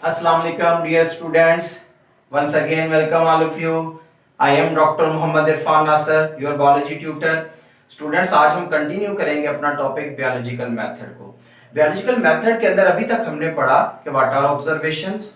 Assalamu alaikum dear students. Once again welcome all of you. I am Dr. Mohammad Irfan Nasser, your biology tutor. Students, आज हम continue करेंगे अपना topic biological method को। Biological method के अंदर अभी तक हमने पढ़ा कि व्हाट आर ऑब्जर्वेशंस,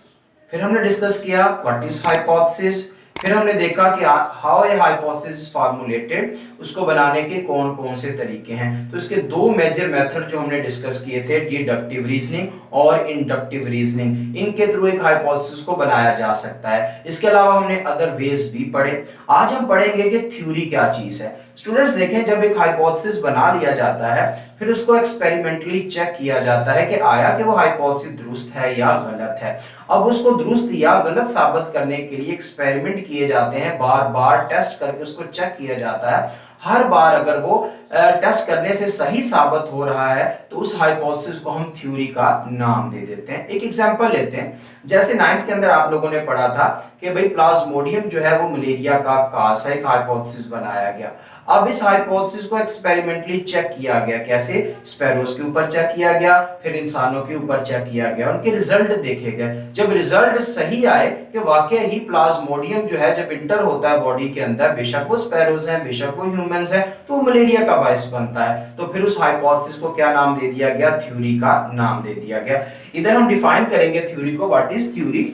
फिर हमने डिस्कस किया व्हाट इज हाइपोथेसिस, फिर हमने देखा कि हाउ ए हाइपोथेसिस फॉर्मुलेटेड, उसको बनाने के कौन कौन से तरीके हैं। तो इसके दो मेजर मेथड जो हमने डिस्कस किए थे, डिडक्टिव रीजनिंग और इंडक्टिव रीजनिंग, इनके थ्रू एक हाइपोथेसिस को बनाया जा सकता है। इसके अलावा हमने अदर वेज भी पढ़े। आज हम पढ़ेंगे कि थ्योरी क्या चीज है। स्टूडेंट्स देखें, जब एक हाइपोथेसिस बना लिया जाता है फिर उसको एक्सपेरिमेंटली चेक किया जाता है कि आया कि वो हाइपोथेसिस दुरुस्त है या गलत है। अब उसको दुरुस्त या गलत साबित करने के लिए एक्सपेरिमेंट किए जाते हैं, बार बार टेस्ट करके उसको चेक किया जाता है। हर बार अगर वो टेस्ट करने से सही साबित हो रहा है तो उस हाइपोथेसिस को हम थ्योरी का नाम दे देते हैं। एक एग्जांपल लेते हैं, जैसे 9th के अंदर आप लोगों ने पढ़ा था कि भाई प्लाज्मोडियम जो है वो मलेरिया का काज है, एक हाइपोथेसिस बनाया गया। अब इस हाइपोथेसिस को एक्सपेरिमेंटली चेक किया गया। कैसे? स्पैरोज के ऊपर चेक किया गया, फिर इंसानों के ऊपर चेक किया गया, उनके रिजल्ट देखे गए। जब रिजल्ट सही आए कि वाकई ही प्लाज्मोडियम जो है जब इंटर होता है बॉडी के अंदर, बेशक वो स्पैरोज है बेशक वो ह्यूमंस है, तो वो मलेरिया का बायस बनता है। तो फिर उस हाइपोथेसिस को क्या नाम दे दिया गया? थ्योरी का नाम दे दिया गया। इधर हम डिफाइन करेंगे थ्योरी को। What is theory?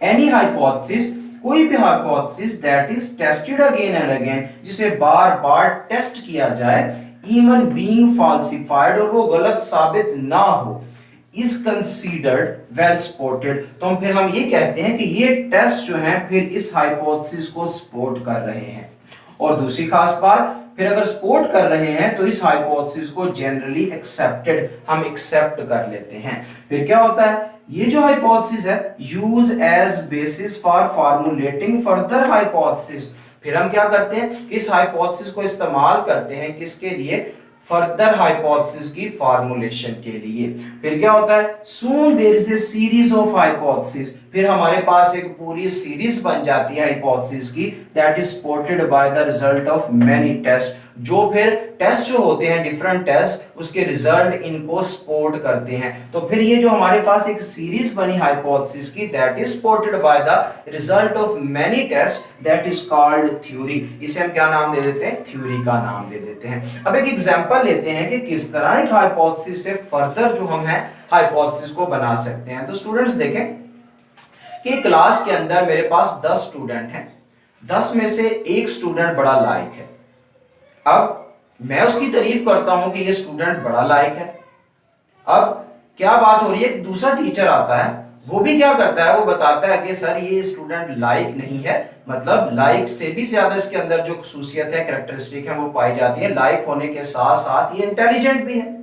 Any hypothesis, कोई भी hypothesis that is tested again and again, जिसे बार बार टेस्ट किया जाए, इवन बीइंग फॉल्सिफाइड, और वो गलत साबित ना हो, इज कंसीडर्ड वेल सपोर्टेड। तो फिर हम ये कहते हैं कि ये टेस्ट जो है फिर इस हाइपोथेसिस को सपोर्ट कर रहे हैं। और दूसरी खास बात, फिर अगर सपोर्ट कर रहे हैं तो इस हाइपोथेसिस को जनरली एक्सेप्टेड, हम एक्सेप्ट कर लेते हैं। फिर क्या होता है? ये जो हाइपोथेसिस है use as basis for formulating further hypothesis. फिर हम क्या करते हैं? इस हाइपोथेसिस को इस्तेमाल करते हैं किसके लिए? फर्दर हाइपोथेसिस की फॉर्मुलेशन के लिए। फिर क्या होता है? Soon there is a series of hypothesis, फिर हमारे पास एक पूरी सीरीज बन जाती है हाइपोथेसिस की, that is supported by the result of many test, जो फिर टेस्ट जो होते हैं डिफरेंट टेस्ट, उसके रिजल्ट इनको सपोर्ट करते हैं। तो फिर ये जो हमारे पास एक सीरीज बनी हाइपोथेसिस की, that is supported by the result of many test, that is called theory. इसे हम क्या नाम दे देते हैं? थ्योरी का नाम दे देते हैं। अब एक एग्जांपल लेते हैं कि किस तरह एक हाइपोथेसिस से फर्दर जो हम है हाइपोथेसिस को बना सकते हैं। तो स्टूडेंट्स देखें कि क्लास के अंदर मेरे पास 10 स्टूडेंट हैं, 10 में से एक स्टूडेंट बड़ा लायक है। अब मैं उसकी तारीफ करता हूं कि ये स्टूडेंट बड़ा लायक है। अब क्या बात हो रही है? दूसरा टीचर आता है, वो भी क्या करता है? वो बताता है कि सर ये स्टूडेंट लायक नहीं है, मतलब लायक से भी ज्यादा इसके अंदर जो खसूसियत है, कैरेक्टरिस्टिक है, वो पाई जाती है। लायक होने के साथ साथ ये इंटेलिजेंट भी है,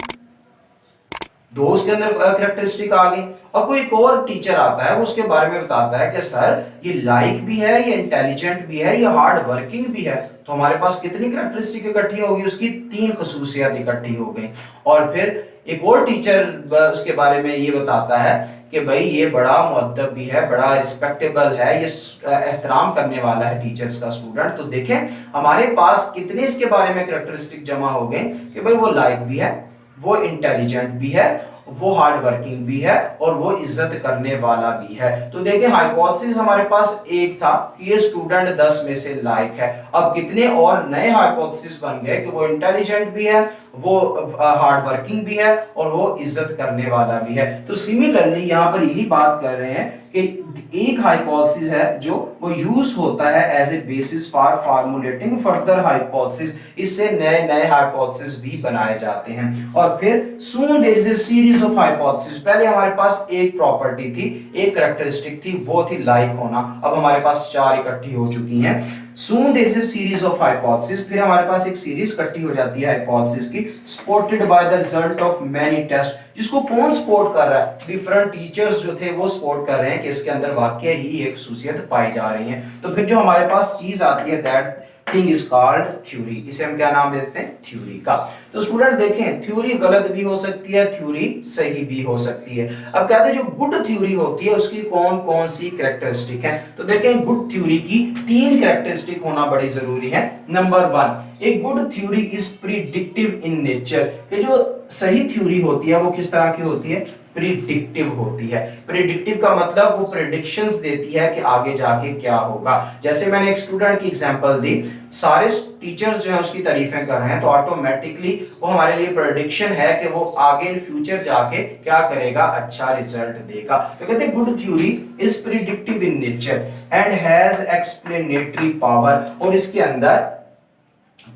दो उसके अंदर कैरेक्टरिस्टिक आ गई। और कोई एक और टीचर आता है, वो उसके बारे में बताता है कि सर ये लाइक भी है, ये इंटेलिजेंट भी है, ये हार्ड वर्किंग भी है। तो हमारे पास कितनी कैरेक्टरिस्टिक इकट्ठी होगी? उसकी 3 खसूसियत इकट्ठी हो गई। और फिर एक और टीचर उसके बारे में ये बताता है कि भाई ये बड़ा मुअद्दब भी है, बड़ा रिस्पेक्टेबल है, ये एहतराम करने वाला है टीचर्स का स्टूडेंट। तो देखें हमारे पास कितने इसके बारे में कैरेक्टरिस्टिक जमा हो गए कि भाई वो लाइक भी है, वो इंटेलिजेंट भी है, वो हार्ड वर्किंग भी है, और वो इज्जत करने वाला भी है। तो देखिए हाइपोथेसिस हमारे पास एक था कि ये स्टूडेंट 10 में से लायक है। अब कितने और नए हाइपोथेसिस बन गए कि वो इंटेलिजेंट भी है, वो हार्ड वर्किंग भी है, और वो इज्जत करने वाला भी है। तो सिमिलरली यहाँ पर यही बात कर रहे हैं कि एक हाइपोथेसिस है जो वो यूज होता है as a basis for formulating further hypothesis, इससे नए नए हाइपोथेसिस भी बनाए जाते हैं। और फिर soon there is a series of hypothesis. पहले हमारे पास एक प्रॉपर्टी थी, एक कैरेक्टरिस्टिक थी, वो थी लाइक होना। अब हमारे पास 4 इकट्ठी हो चुकी हैं। Soon there is a series of hypothesis, फिर हमारे पास एक सीरीज इकट्ठी हो जाती है हाइपोथेसिस की, supported by the result of many test. जिसको कौन सपोर्ट कर रहा है? डिफरेंट टीचर्स जो थे वो सपोर्ट कर रहे हैं कि इसके अंदर वाकई ही एक खसूसियत पाई जा रही है। तो फिर जो हमारे पास चीज आती है, that thing is called theory. इसे हम क्या नाम देते हैं? थ्योरी का। तो स्टूडेंट देखें, थ्योरी गलत भी हो सकती है, थ्योरी सही भी हो सकती है। अब कहते हैं जो गुड थ्योरी होती है उसकी कौन कौन सी कैरेक्टरिस्टिक है। तो देखें गुड थ्योरी की 3 कैरेक्टरिस्टिक होना बड़ी जरूरी है। नंबर 1, एक good theory is predictive in nature. कि जो सही थ्योरी होती है वो किस तरह की होती है? प्रिडिक्टिव होती है। प्रिडिक्टिव का मतलब वो प्रिडिक्शंस देती है कि आगे जाके क्या होगा। जैसे मैंने एक स्टूडेंट की एग्जांपल दी, सारे टीचर्स जो है उसकी तारीफें कर रहे हैं, तो ऑटोमेटिकली वो हमारे लिए प्रेडिक्शन है कि वो आगे इन फ्यूचर जाके क्या करेगा, अच्छा रिजल्ट देगा। तो कहते हैं good theory is predictive in nature and has explanatory power, और इसके अंदर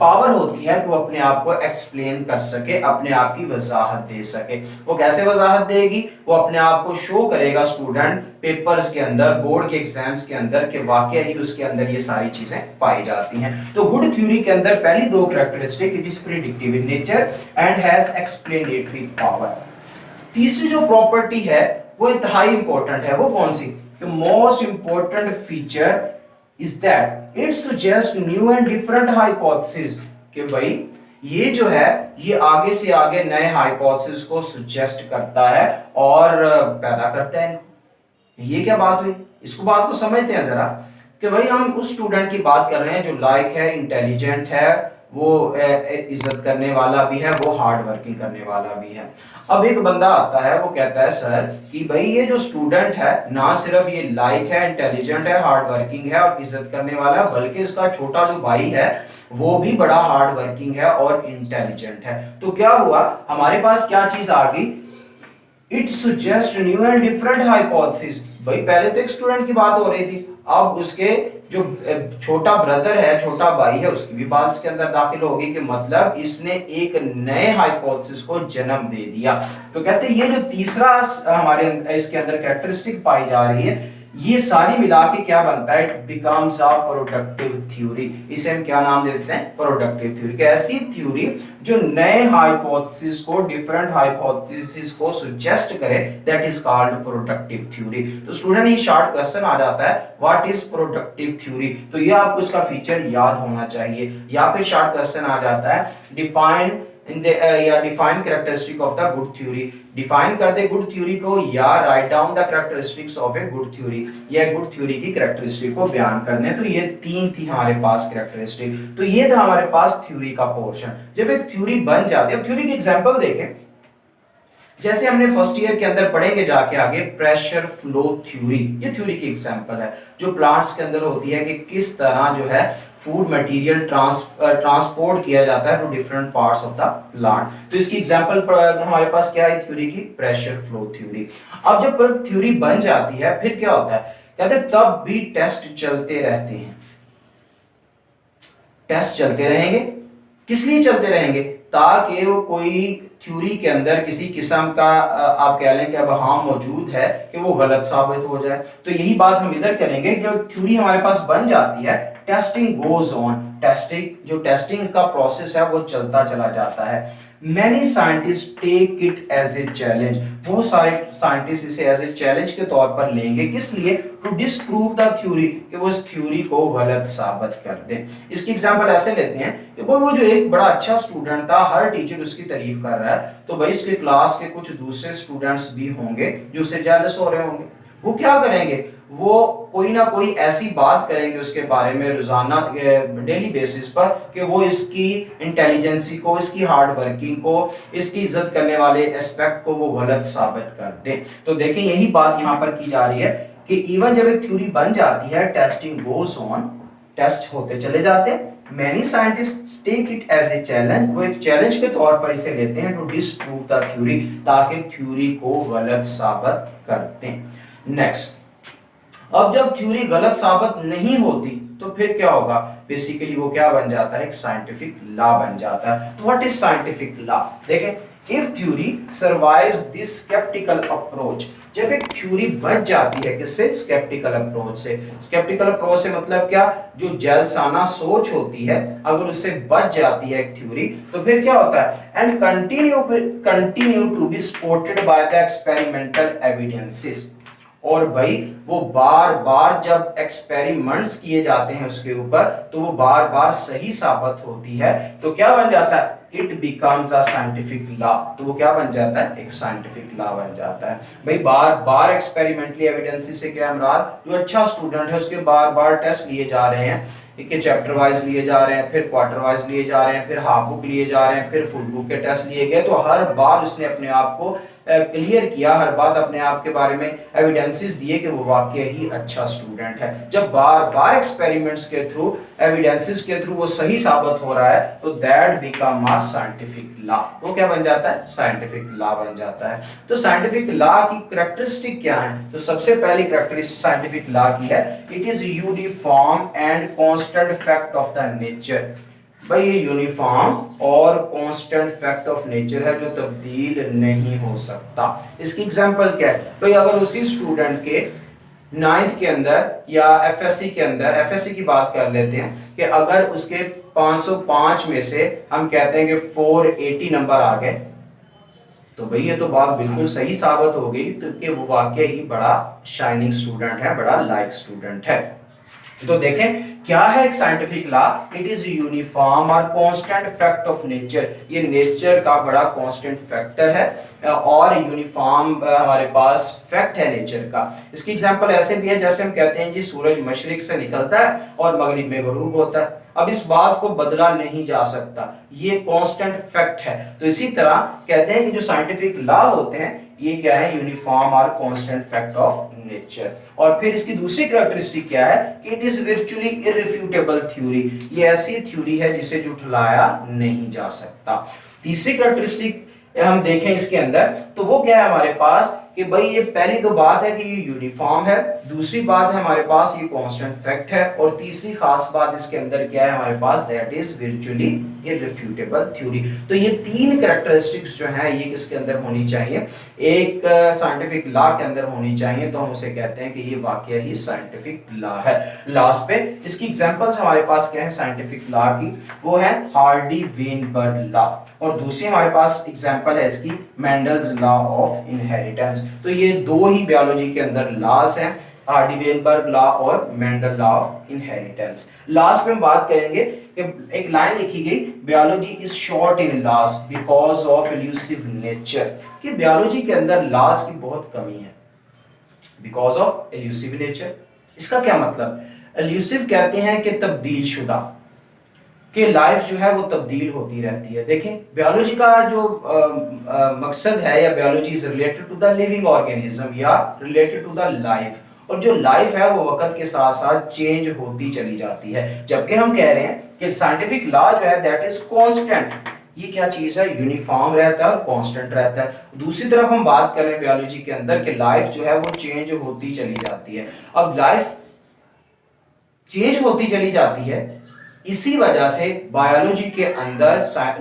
पावर होती है कि वो अपने आप को एक्सप्लेन कर सके, अपने आप की वजाहत दे सके। वो कैसे वजाहत देगी, वो अपने आप को शो करेगा स्टूडेंट पेपर्स के अंदर, बोर्ड के एग्जाम्स के अंदर, कि वाकई ही उसके अंदर ये सारी चीजें पाई जाती हैं। तो गुड थ्योरी के अंदर पहली दो characteristic, it is predictive in nature and has explanatory power. तीसरी जो प्रॉपर्टी है वो इंतहाई इंपॉर्टेंट है। वो कौन सी, most important feature is that it suggests new and different hypotheses, कि भाई ये जो है ये आगे से आगे नए हाइपोथेसिस को सुजेस्ट करता है और पैदा करता है। ये क्या बात हुई, इसको बात को समझते हैं जरा, कि भाई हम उस स्टूडेंट की बात कर रहे हैं जो लाइक है, इंटेलिजेंट है, वो इज्जत करने वाला भी है, वो हार्ड वर्किंग करने वाला भी है। अब एक बंदा आता है, वो कहता है सर कि भाई ये जो स्टूडेंट है ना सिर्फ ये लाइक है, इंटेलिजेंट है, हार्ड वर्किंग है और इज्जत करने वाला है, बल्कि इसका छोटा जो भाई है वो भी बड़ा हार्ड वर्किंग है और इंटेलिजेंट है। तो क्या हुआ, हमारे पास क्या चीज आ गई, it suggest new and different hypothesis. भाई पहले तो एक स्टूडेंट की बात हो रही थी, अब उसके जो छोटा ब्रदर है, छोटा भाई है, उसकी भी बात इसके अंदर दाखिल होगी, कि मतलब इसने एक नए हाइपोथेसिस को जन्म दे दिया। तो कहते हैं ये जो तीसरा हमारे इसके अंदर कैरेक्टरिस्टिक पाई जा रही है, ये सारी मिला के क्या बनता है, it becomes a productive theory. इसे हम क्या नाम देते हैं, प्रोडक्टिव थ्योरी। कि ऐसी थ्योरी जो नए हाइपोथेसिस को, डिफरेंट हाइपोथेसिस को सुजेस्ट करे, that is called productive theory. तो स्टूडेंट ये शॉर्ट क्वेश्चन आ जाता है, व्हाट इज प्रोडक्टिव थ्योरी, तो ये आपको इसका फीचर याद होना चाहिए। या फिर शॉर्ट क्वेश्चन आ जाता है, डिफाइन इन द या define characteristic of the good theory. Define कर दे गुड थ्योरी को, या write down the characteristics of a good theory, या गुड थ्योरी की कैरेक्टरिस्टिक को बयान करने। तो ये तीन थी हमारे पास कैरेक्टरिस्टिक। तो ये था हमारे पास थ्योरी का पोर्शन। जब एक थ्योरी बन जाती है, अब थ्योरी की एग्जांपल देखें, जैसे हमने फर्स्ट ईयर के अंदर पढ़ेंगे जाके आगे प्रेशर फ्लो थ्योरी, ये थ्योरी की एग्जांपल है जो प्लांट्स के अंदर होती है, कि किस तरह जो है फूड मटेरियल ट्रांसपोर्ट किया जाता है to different parts of the plant. तो इसकी एग्जांपल हमारे पास क्या है, थ्योरी की प्रेशर फ्लो थ्योरी। अब जब थ्योरी बन जाती है फिर क्या होता है, कहते हैं तब भी टेस्ट चलते रहते हैं। टेस्ट चलते रहेंगे, किस लिए चलते रहेंगे, ताकि वो कोई थ्योरी के अंदर किसी किस्म का आप कह लें कि अब हार्म मौजूद है कि वो गलत साबित हो जाए। तो यही बात हम इधर करेंगे, जब थ्योरी हमारे पास बन जाती है, टेस्टिंग गोज ऑन, जो टेस्टिंग का प्रोसेस है वो चलता चला जाता है। Many scientists take it as a challenge, बहुत सारे साइंटिस्ट इसे एज ए चैलेंज के तौर पर लेंगे, किस लिए, टू डिस्प्रूव द थ्योरी, कि वो इस थ्योरी को गलत साबित कर दे। इसकी एग्जांपल ऐसे लेते हैं कि वो जो एक बड़ा अच्छा स्टूडेंट था, हर टीचर उसकी तारीफ कर रहा है, तो भाई उसके क्लास के कुछ दूसरे स्टूडेंट्स भी होंगे जो उससे जेलस हो रहे होंगे। वो क्या करेंगे, वो कोई ना कोई ऐसी बात करेंगे उसके बारे में रोजाना डेली बेसिस पर, कि वो इसकी इंटेलिजेंसी को, इसकी हार्ड वर्किंग को, इसकी इज्जत करने वाले एस्पेक्ट को वो गलत साबित कर दे। तो देखें यही बात यहाँ पर की जा रही है, कि इवन जब एक थ्योरी बन जाती है, टेस्टिंग गोस ऑन, टेस्ट होते चले जाते हैं। Many scientists take it as a challenge, वो एक चैलेंज के तौर पर इसे लेते हैं, टू डिस्प्रूव द थ्योरी, ताकि थ्योरी को गलत साबित कर दें। नेक्स्ट, अब जब थ्योरी गलत साबित नहीं होती तो फिर क्या होगा, बेसिकली वो क्या बन जाता है, एक साइंटिफिक लॉ बन जाता है। तो व्हाट इज साइंटिफिक लॉ, देखें, if theory survives this sceptical approach, जब एक थ्योरी बच जाती है, किससे, स्केप्टिकल अप्रोच से। स्केप्टिकल अप्रोच से मतलब क्या, जो जलसाना सोच होती है, अगर उससे बच जाती है एक थ्योरी, तो फिर क्या होता है, and continue to be supported by the experimental evidences, और भाई वो बार बार जब एक्सपेरिमेंट्स किए जाते हैं उसके ऊपर, तो वो बार बार सही साबित होती है, तो क्या बन जाता है, it becomes a scientific law. तो वो क्या बन जाता है, एक साइंटिफिक लॉ बन जाता है। भाई बार बार एक्सपेरिमेंटली एविडेंस से क्या, इमरान जो अच्छा स्टूडेंट है उसके बार बार टेस्ट लिए जा रहे हैं, के चैप्टर वाइज लिए जा रहे हैं, फिर क्वार्टर वाइज लिए जा रहे हैं, फिर हाफ बुक लिए जा रहे हैं, फिर फुल बुक के टेस्ट लिए गए। तो हर बार उसने अपने आप को क्लियर किया, हर बात अपने आप के बारे में एविडेंसेस दिए कि वो वाकई ही अच्छा स्टूडेंट है। जब बार बार एक्सपेरिमेंट्स के थ्रू, एविडेंसेस के थ्रू वो सही साबित हो रहा है तो that become a scientific law. वो क्या बन जाता है? साइंटिफिक लॉ बन जाता है। तो साइंटिफिक लॉ की कैरेक्टरिस्टिक क्या है? तो सबसे पहली कैरेक्टरिस्टिक साइंटिफिक लॉ की है, it is uniform and constant fact of the nature. भाई ये यूनिफॉर्म और कांस्टेंट फैक्ट ऑफ नेचर है जो तब्दील नहीं हो सकता। इसकी एग्जांपल क्या है? भाई अगर उसी स्टूडेंट के 9th के अंदर या एफएससी के अंदर, एफएससी की बात कर लेते हैं कि अगर उसके 505 में से हम कहते हैं कि 480 नंबर आ गए, तो भाई ये तो बात बिल्कुल सही साबित हो गई कि वो वाकई ही बड़ा शाइनिंग स्टूडेंट है, बड़ा लाइक स्टूडेंट है। तो देखें क्या है एक scientific law? It is uniform और कांस्टेंट फैक्ट ऑफ नेचर। ये नेचर का बड़ा कांस्टेंट फैक्टर है और यूनिफॉर्म हमारे पास फैक्ट है नेचर का। इसकी एग्जांपल ऐसे भी है जैसे हम कहते हैं जी सूरज मशरिक से निकलता है और मगरिब में गुरूब होता है। अब इस बात को बदला नहीं जा सकता, ये कांस्टेंट फैक्ट है। तो इसी तरह कहते हैं कि जो साइंटिफिक लॉ होते हैं ये क्या है? यूनिफॉर्म और कांस्टेंट फैक्ट ऑफ नेचर। और फिर इसकी दूसरी कैरेक्टरिस्टिक क्या है कि it is virtually irrefutable theory. ये ऐसी थ्योरी है जिसे झुठलाया नहीं जा सकता। तीसरी कैरेक्टरिस्टिक हम देखें इसके अंदर तो वो क्या है हमारे पास कि भाई ये पहली तो बात है कि ये यूनिफॉर्म है, दूसरी बात है हमारे पास ये कांस्टेंट फैक्ट है, और तीसरी खास बात इसके अंदर क्या है हमारे पास? That is virtually irrefutable theory. तो ये तीन कैरेक्टरिस्टिक्स जो हैं ये किसके अंदर होनी चाहिए? एक साइंटिफिक लॉ के अंदर होनी चाहिए। तो हम उसे कहते हैं कि ये वाकई ही साइंटिफिक लॉ है। लास्ट पे इसकी एग्जांपल्स हमारे पास क्या है साइंटिफिक लॉ की? वो है हार्डी-वेनबर्ग लॉ, और दूसरी हमारे पास एग्जांपल है इसकी मेंडल्स लॉ ऑफ इनहेरिटेंस। तो ये दो ही बायोलॉजी के अंदर लॉज हैं, हार्डी-वेनबर्ग लॉ और Mendel law of inheritance. Last में हम बात करेंगे कि एक लाइन लिखी गई, biology is short in laws because of elusive nature, कि बायोलॉजी के अंदर लॉज की बहुत कमी है बिकॉज ऑफ इल्यूसिव नेचर। इसका क्या मतलब? इल्यूसिव कहते हैं कि तब्दील शुदा, कि लाइफ जो है वो तब्दील होती रहती है। देखें बायोलॉजी का जो मकसद है, या biology is related to the living organism या रिलेटेड टू द लाइफ, और जो लाइफ है वो वक्त के साथ साथ चेंज होती चली जाती है। जबकि हम कह रहे हैं कि साइंटिफिक लॉ जो है दैट इज कांस्टेंट। ये क्या चीज है? यूनिफॉर्म रहता है और कांस्टेंट रहता है। दूसरी तरफ हम बात करें बायोलॉजी के अंदर कि लाइफ जो है वो चेंज होती चली जाती है। अब लाइफ चेंज होती चली जाती है, इसी वजह से बायोलॉजी के अंदर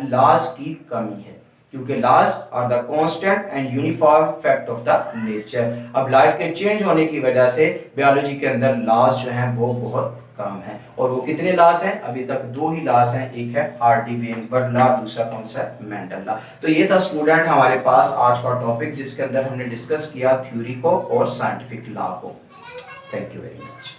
लॉज की कमी है, क्योंकि laws are the constant and uniform fact of the nature. अब लाइफ के चेंज होने की वजह से बायोलॉजी के अंदर लॉज जो हैं वो बहुत कम है। और वो कितने लॉज हैं? अभी तक दो ही लॉज हैं, एक है हार्डी-वेनबर्ग लॉ, दूसरा कौन सा है? Mendel law. तो ये था स्टूडेंट हमारे पास आज का टॉपिक, जिसके अंदर हमने डिस्कस किया थ्योरी को और साइंटिफिक लॉ को। Thank you very much.